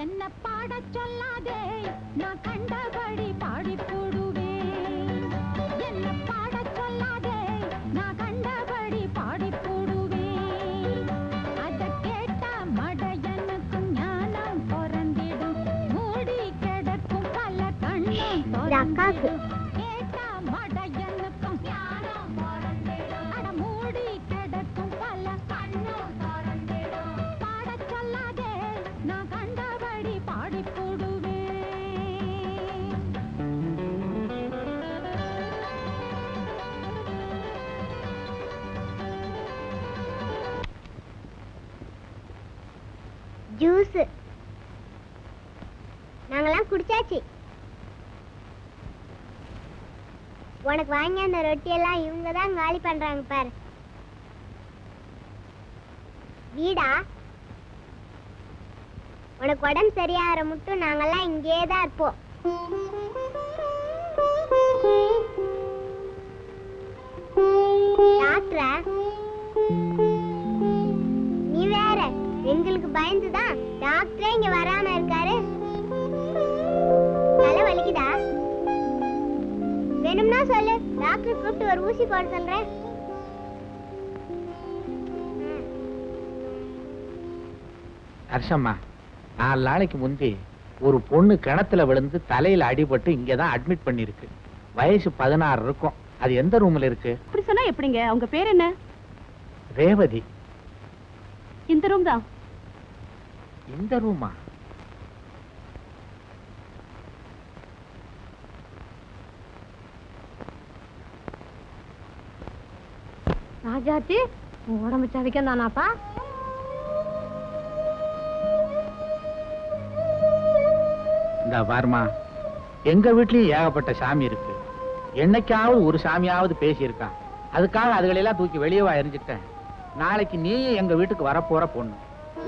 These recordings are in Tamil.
என்ன பாட சொல்லாதே நான் கண்டபடி பாடி போடுவேன். என்ன பாட சொல்லாதே நான் கண்டபடி பாடி போடுவேன். அத கேட்ட மடையனுக்கும் ஞானம் பிறந்திடும். மூடி கிடக்கும் பல கண்ணும் திறந்திடும். கேட்ட மடையனுக்கும் ஞானம் பிறந்திடும். அட மூடி கிடக்கும் பல கண்ணும் திறந்திடும். பாட சொல்லாதே நான் கண்டபடி பாடி போடுவேன். ஜூஸ் நாங்கெல்லாம் குடிச்சாச்சு. உனக்கு வாங்கி அந்த ரொட்டியெல்லாம் இவங்க தான் காலி பண்றாங்க பாரு. வீடா? உனக்கு உடம்பு சரியாகிற மட்டும் நாங்கெல்லாம் இங்கே தான் இருப்போம். டாக்டரா நீ வேற எங்களுக்கு பயந்துதான் டாக்டரே இங்க வராம இருக்காரு. தலை வலிக்குதா? வேணும்னா சொல்லு, டாக்டர் கூப்பிட்டு ஒரு ஊசி போட சொல்றேன். ஹர்ஷம்மா, 4 நாளைக்கு முந்தி ஒரு பொண்ணு கிணத்துல விழுந்து தலையில அடிபட்டு இங்கதான் அட்மிட் பண்ணிருக்கு. வயசு 16 இருக்கும். அது எந்த ரூம்ல இருக்கு? அப்படி சொன்னா எப்படிங்க? அவங்க பேர் என்ன? ரேவதி. இந்த ரூம் தான். இந்த ரூமா? ராஜாச்சி உடம்பு சவிக்கம் தானாப்பா? இந்த பாருமா, எங்க வீட்லயும் ஏகப்பட்ட சாமி இருக்கு. என்னைக்காவது ஒரு சாமியாவது பேசியிருக்கான். அதுக்காக அதுகளெல்லாம் தூக்கி வெளியே எரிஞ்சிட்டேன். நாளைக்கு நீயும் எங்க வீட்டுக்கு வரப்போற பொண்ணு.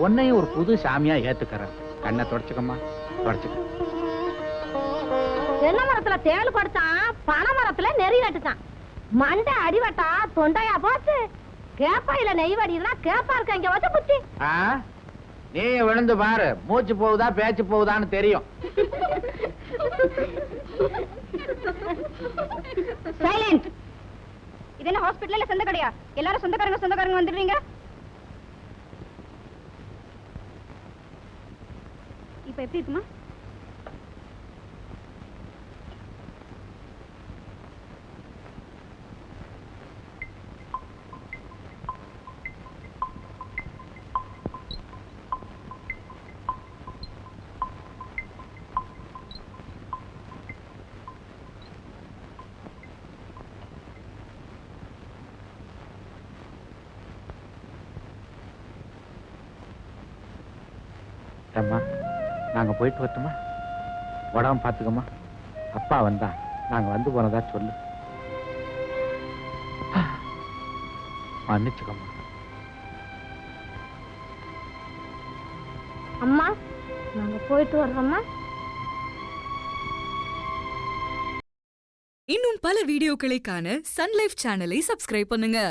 உன்னையும் ஒரு புது சாமியா ஏத்துக்கிறேன். கண்ணை தொடச்சுக்கம்மா, தொடச்சுக்க. தென்னை மரத்துல தேள் படுத்தான், பனை மரத்துல நெறி நட்டுச்சான். மண்டை அடிவட்டா தொண்டையா போச்சு. கேப்பாயில நெய் வடினா கேப்பா இருக்க இங்க வச்சு புத்தி. நீ விழுந்து பாரு, மூச்சு போகுதா பேச்சு போகுதான்னு தெரியும். சைலண்ட். இது என்ன ஹாஸ்பிடல்ல சொந்த கடையா? எல்லாரும் சொந்தக்காரங்க வந்துடுறீங்க. இப்ப எப்படி இருக்குமா? அம்மா, நாங்க போயிட்டு வரட்டுமா? உடம்பு பாத்துக்கம்மா. அப்பா வந்தா நாங்க வந்து போனதா சொல்லு. மன்னிச்சுக்கம்மா. அம்மா, நாங்க போயிட்டு வர்றோம்மா. இன்னும் பல வீடியோக்களை காண சன் லைஃப் சேனலை சப்ஸ்கிரைப் பண்ணுங்க.